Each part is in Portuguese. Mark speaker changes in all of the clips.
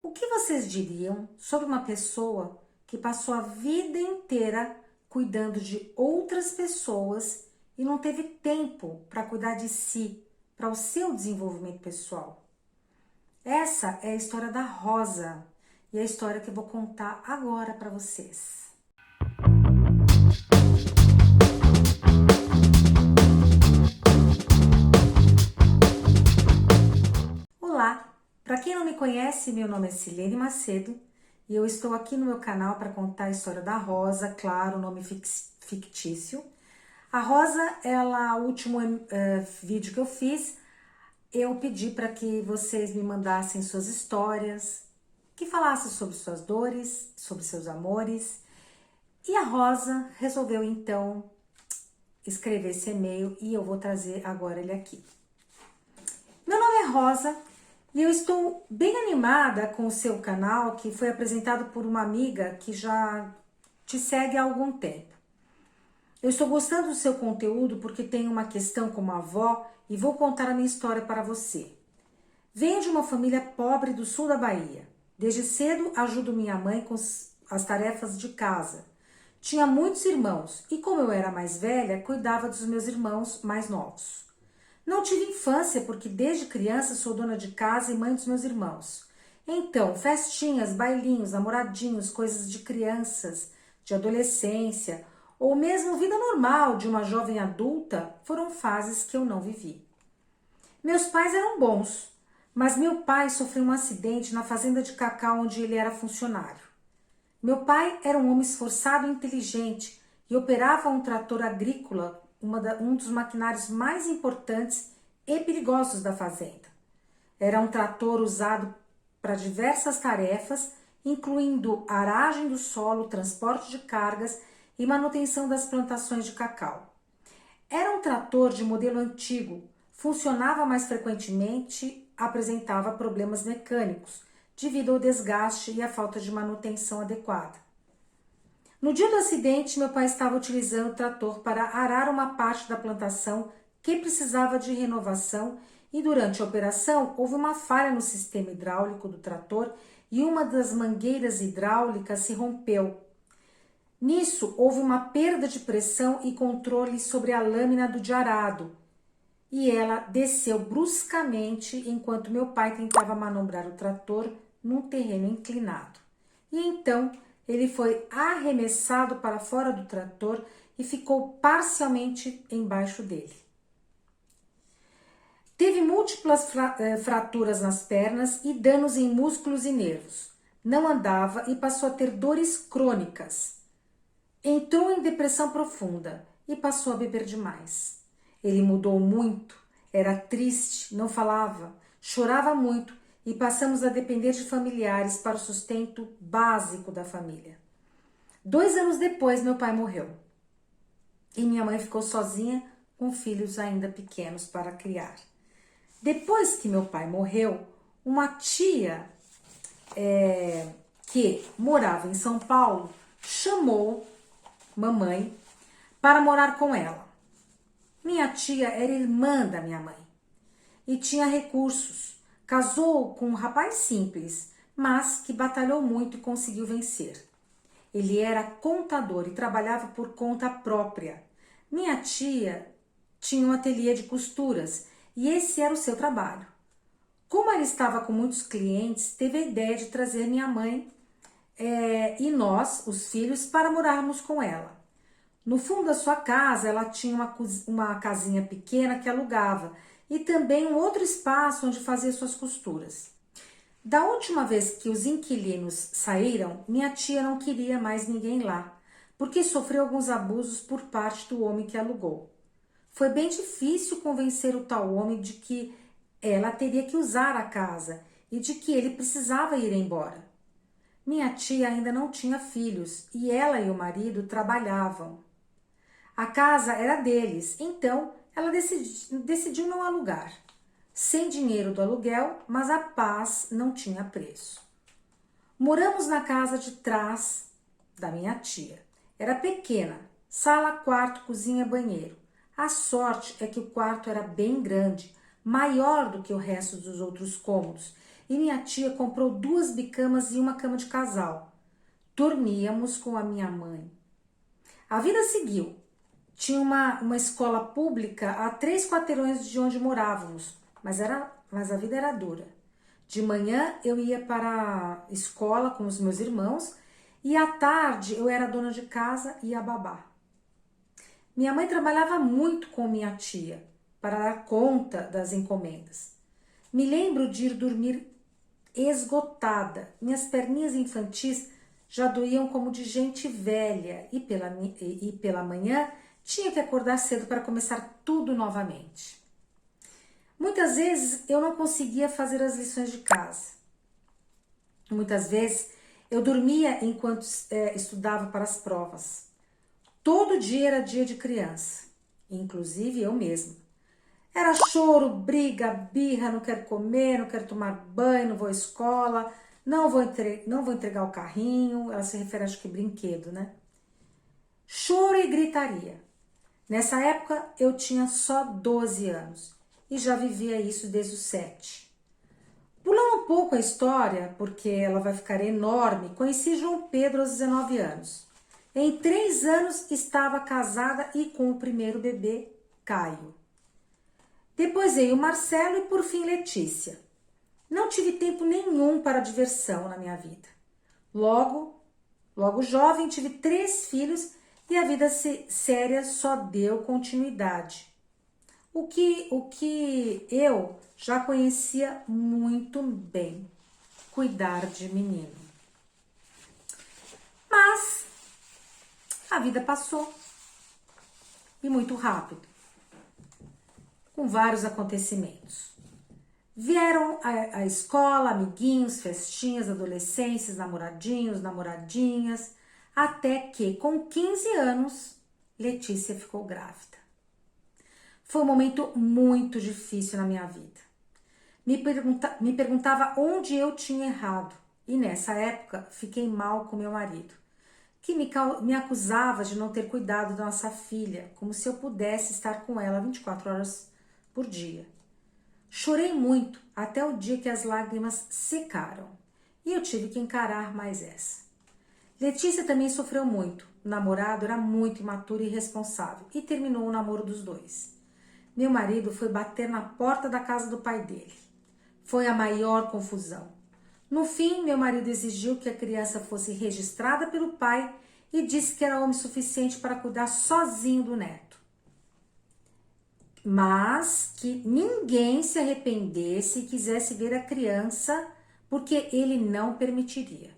Speaker 1: O que vocês diriam sobre uma pessoa que passou a vida inteira cuidando de outras pessoas e não teve tempo para cuidar de si, para o seu desenvolvimento pessoal? Essa é a história da Rosa e a história que eu vou contar agora para vocês. Olá! Para quem não me conhece, meu nome é Silene Macedo e eu estou aqui no meu canal para contar a história da Rosa, claro, nome fictício. A Rosa, o último vídeo que eu fiz, eu pedi para que vocês me mandassem suas histórias, que falassem sobre suas dores, sobre seus amores. E a Rosa resolveu então escrever esse e-mail e eu vou trazer agora ele aqui. Meu nome é Rosa e eu estou bem animada com o seu canal, que foi apresentado por uma amiga que já te segue há algum tempo. Eu estou gostando do seu conteúdo porque tenho uma questão como avó e vou contar a minha história para você. Venho de uma família pobre do sul da Bahia. Desde cedo ajudo minha mãe com as tarefas de casa. Tinha muitos irmãos e, como eu era mais velha, cuidava dos meus irmãos mais novos. Não tive infância porque desde criança sou dona de casa e mãe dos meus irmãos. Então, festinhas, bailinhos, namoradinhos, coisas de crianças, de adolescência, ou mesmo vida normal de uma jovem adulta, foram fases que eu não vivi. Meus pais eram bons, mas meu pai sofreu um acidente na fazenda de cacau onde ele era funcionário. Meu pai era um homem esforçado e inteligente e operava um trator agrícola, um dos maquinários mais importantes e perigosos da fazenda. Era um trator usado para diversas tarefas, incluindo aragem do solo, transporte de cargas e manutenção das plantações de cacau. Era um trator de modelo antigo, funcionava mais frequentemente, apresentava problemas mecânicos, devido ao desgaste e à falta de manutenção adequada. No dia do acidente, meu pai estava utilizando o trator para arar uma parte da plantação que precisava de renovação e durante a operação houve uma falha no sistema hidráulico do trator e uma das mangueiras hidráulicas se rompeu. Nisso, houve uma perda de pressão e controle sobre a lâmina do de arado e ela desceu bruscamente enquanto meu pai tentava manobrar o trator num terreno inclinado. E então ele foi arremessado para fora do trator e ficou parcialmente embaixo dele. Teve múltiplas fraturas nas pernas e danos em músculos e nervos. Não andava e passou a ter dores crônicas. Entrou em depressão profunda e passou a beber demais. Ele mudou muito, era triste, não falava, chorava muito e passamos a depender de familiares para o sustento básico da família. 2 anos depois, meu pai morreu e minha mãe ficou sozinha com filhos ainda pequenos para criar. Depois que meu pai morreu, uma tia que morava em São Paulo chamou mamãe para morar com ela. Minha tia era irmã da minha mãe e tinha recursos. Casou com um rapaz simples, mas que batalhou muito e conseguiu vencer. Ele era contador e trabalhava por conta própria. Minha tia tinha um ateliê de costuras e esse era o seu trabalho. Como ela estava com muitos clientes, teve a ideia de trazer minha mãe e nós, os filhos, para morarmos com ela. No fundo da sua casa, ela tinha uma casinha pequena que alugava e também um outro espaço onde fazia suas costuras. Da última vez que os inquilinos saíram, minha tia não queria mais ninguém lá, porque sofreu alguns abusos por parte do homem que alugou. Foi bem difícil convencer o tal homem de que ela teria que usar a casa e de que ele precisava ir embora. Minha tia ainda não tinha filhos e ela e o marido trabalhavam. A casa era deles, então ela decidiu não alugar. Sem dinheiro do aluguel, mas a paz não tinha preço. Moramos na casa de trás da minha tia. Era pequena, sala, quarto, cozinha, banheiro. A sorte é que o quarto era bem grande, maior do que o resto dos outros cômodos, e minha tia comprou 2 bicamas e uma cama de casal. Dormíamos com a minha mãe. A vida seguiu. Tinha uma escola pública a 3 quarteirões de onde morávamos, mas a vida era dura. De manhã eu ia para a escola com os meus irmãos e à tarde eu era dona de casa e a babá. Minha mãe trabalhava muito com minha tia para dar conta das encomendas. Me lembro de ir dormir esgotada. Minhas perninhas infantis já doíam como de gente velha e pela manhã tinha que acordar cedo para começar tudo novamente. Muitas vezes eu não conseguia fazer as lições de casa. Muitas vezes eu dormia enquanto estudava para as provas. Todo dia era dia de criança, inclusive eu mesma. Era choro, briga, birra, não quero comer, não quero tomar banho, não vou à escola, não vou entregar o carrinho. Ela se refere, acho que brinquedo, né? Choro e gritaria. Nessa época eu tinha só 12 anos e já vivia isso desde os 7. Pulando um pouco a história, porque ela vai ficar enorme, conheci João Pedro aos 19 anos. Em 3 anos estava casada e com o primeiro bebê, Caio. Depois veio Marcelo e por fim Letícia. Não tive tempo nenhum para diversão na minha vida. Logo jovem, tive 3 filhos e a vida séria só deu continuidade. O que eu já conhecia muito bem, cuidar de menino. Mas a vida passou e muito rápido, com vários acontecimentos. Vieram a escola, amiguinhos, festinhas, adolescências, namoradinhos, namoradinhas, até que com 15 anos Letícia ficou grávida. Foi um momento muito difícil na minha vida. Me perguntava onde eu tinha errado e nessa época fiquei mal com meu marido, que me acusava de não ter cuidado da nossa filha, como se eu pudesse estar com ela 24 horas por dia. Chorei muito até o dia que as lágrimas secaram e eu tive que encarar mais essa. Letícia também sofreu muito. O namorado era muito imaturo e irresponsável e terminou o namoro dos dois. Meu marido foi bater na porta da casa do pai dele. Foi a maior confusão. No fim, meu marido exigiu que a criança fosse registrada pelo pai e disse que era homem suficiente para cuidar sozinho do neto. Mas que ninguém se arrependesse e quisesse ver a criança, porque ele não permitiria.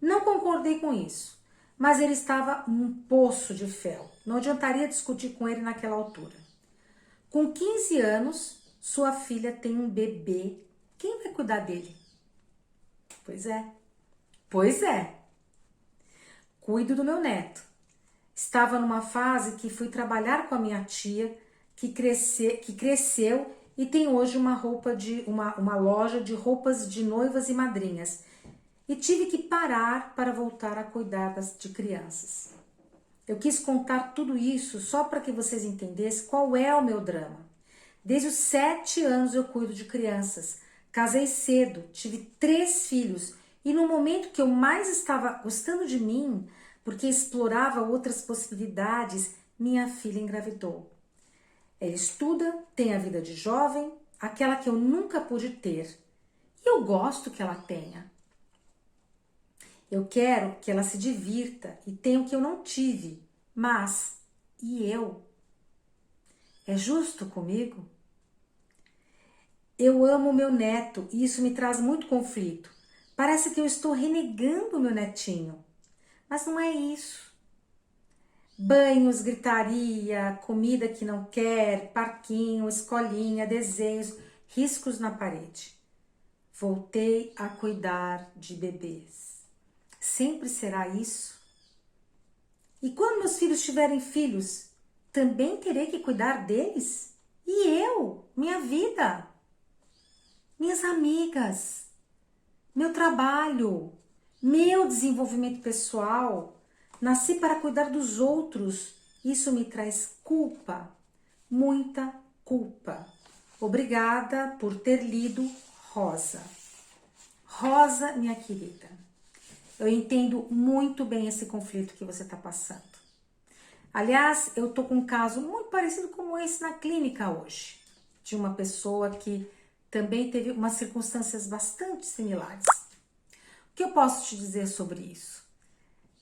Speaker 1: Não concordei com isso, mas ele estava um poço de fel. Não adiantaria discutir com ele naquela altura. Com 15 anos, sua filha tem um bebê. Quem vai cuidar dele? Pois é. Cuido do meu neto. Estava numa fase que fui trabalhar com a minha tia, que cresceu e tem hoje uma loja de roupas de noivas e madrinhas. E tive que parar para voltar a cuidar de crianças. Eu quis contar tudo isso só para que vocês entendessem qual é o meu drama. Desde os 7 anos eu cuido de crianças. Casei cedo, tive 3 filhos e no momento que eu mais estava gostando de mim, porque explorava outras possibilidades, minha filha engravidou. Ela estuda, tem a vida de jovem, aquela que eu nunca pude ter. E eu gosto que ela tenha. Eu quero que ela se divirta e tenha o que eu não tive. Mas, e eu? É justo comigo? Eu amo meu neto e isso me traz muito conflito. Parece que eu estou renegando meu netinho. Mas não é isso. Banhos, gritaria, comida que não quer, parquinho, escolinha, desenhos, riscos na parede. Voltei a cuidar de bebês. Sempre será isso? E quando meus filhos tiverem filhos, também terei que cuidar deles? E eu? Minha vida? Minhas amigas? Meu trabalho? Meu desenvolvimento pessoal? Nasci para cuidar dos outros. Isso me traz culpa, muita culpa. Obrigada por ter lido Rosa. Rosa, minha querida, eu entendo muito bem esse conflito que você está passando. Aliás, eu tô com um caso muito parecido com esse na clínica hoje, de uma pessoa que também teve umas circunstâncias bastante similares. O que eu posso te dizer sobre isso?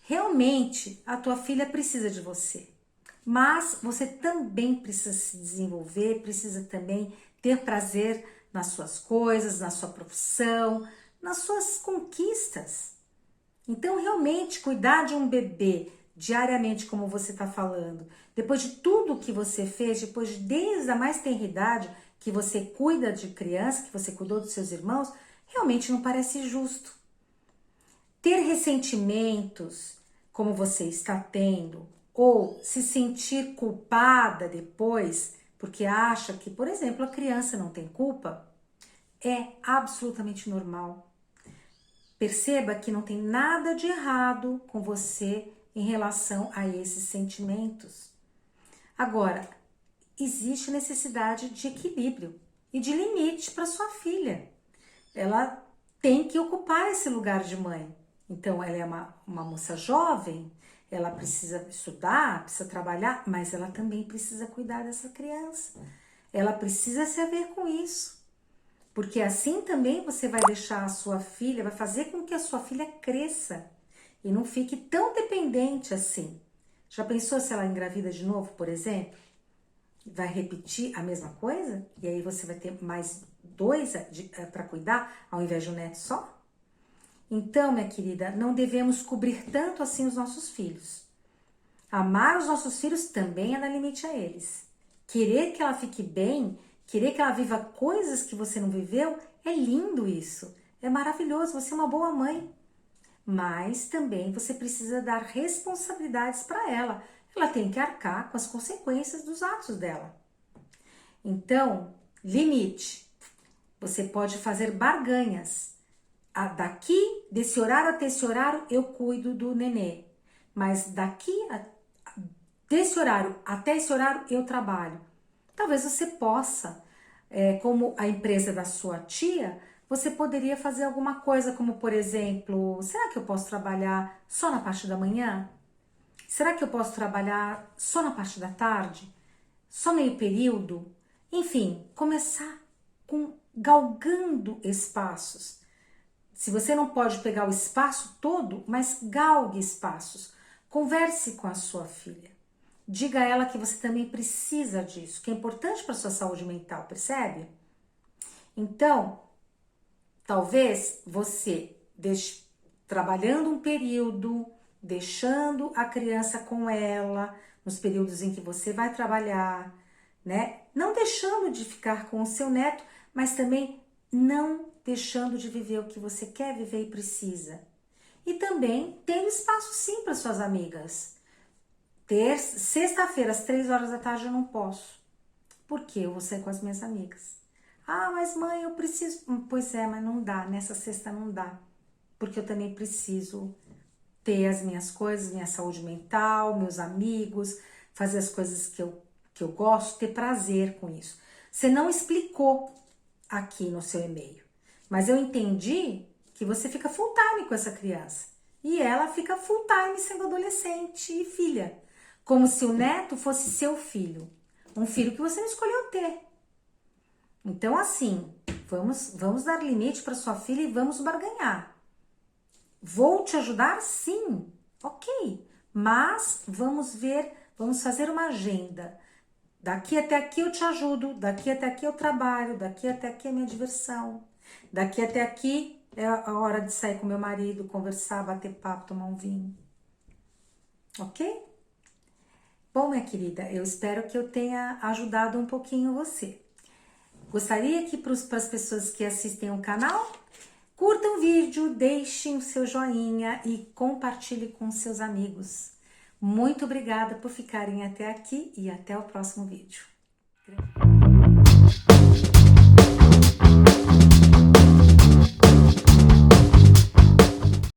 Speaker 1: Realmente, a tua filha precisa de você, mas você também precisa se desenvolver, precisa também ter prazer nas suas coisas, na sua profissão, nas suas conquistas. Então, realmente, cuidar de um bebê diariamente, como você está falando, depois de tudo que você fez, depois de desde a mais tenra idade que você cuida de criança, que você cuidou dos seus irmãos, realmente não parece justo. Ter ressentimentos, como você está tendo, ou se sentir culpada depois, porque acha que, por exemplo, a criança não tem culpa, é absolutamente normal. Perceba que não tem nada de errado com você em relação a esses sentimentos. Agora, existe necessidade de equilíbrio e de limite para sua filha. Ela tem que ocupar esse lugar de mãe. Então, ela é uma moça jovem, ela precisa estudar, precisa trabalhar, mas ela também precisa cuidar dessa criança. Ela precisa se haver com isso. Porque assim também você vai deixar a sua filha, vai fazer com que a sua filha cresça e não fique tão dependente assim. Já pensou se ela engravida de novo, por exemplo? Vai repetir a mesma coisa? E aí você vai ter mais dois para cuidar ao invés de um neto só? Então, minha querida, não devemos cobrir tanto assim os nossos filhos. Amar os nossos filhos também é dar limite a eles. Querer que ela fique bem, querer que ela viva coisas que você não viveu, é lindo isso. É maravilhoso, você é uma boa mãe. Mas também você precisa dar responsabilidades para ela. Ela tem que arcar com as consequências dos atos dela. Então, limite. Você pode fazer barganhas. Daqui, desse horário até esse horário, eu cuido do nenê. Mas desse horário até esse horário, eu trabalho. Talvez você possa, como a empresa da sua tia, você poderia fazer alguma coisa, como por exemplo, será que eu posso trabalhar só na parte da manhã? Será que eu posso trabalhar só na parte da tarde? Só meio período? Enfim, começar com galgando espaços. Se você não pode pegar o espaço todo, mas galgue espaços. Converse com a sua filha. Diga a ela que você também precisa disso, que é importante para a sua saúde mental, percebe? Então, talvez você deixe trabalhando um período, deixando a criança com ela, nos períodos em que você vai trabalhar, né? Não deixando de ficar com o seu neto, mas também não deixando de viver o que você quer viver e precisa. E também tendo espaço sim para suas amigas. Sexta-feira, às 3 horas da tarde, eu não posso. Por quê? Eu vou sair com as minhas amigas. Ah, mas mãe, eu preciso. Pois é, mas não dá. Nessa sexta não dá. Porque eu também preciso ter as minhas coisas, minha saúde mental, meus amigos, fazer as coisas que eu gosto, ter prazer com isso. Você não explicou aqui no seu e-mail, mas eu entendi que você fica full time com essa criança e ela fica full time sendo adolescente e filha, como se o neto fosse seu filho, um filho que você não escolheu ter. Então, assim, vamos dar limite para sua filha e vamos barganhar. Vou te ajudar? Sim, ok. Mas vamos fazer uma agenda. Daqui até aqui eu te ajudo, daqui até aqui eu trabalho, daqui até aqui é minha diversão. Daqui até aqui é a hora de sair com meu marido, conversar, bater papo, tomar um vinho. Ok? Bom, minha querida, eu espero que eu tenha ajudado um pouquinho você. Gostaria que para as pessoas que assistem o canal, curtam o vídeo, deixem o seu joinha e compartilhe com seus amigos. Muito obrigada por ficarem até aqui e até o próximo vídeo.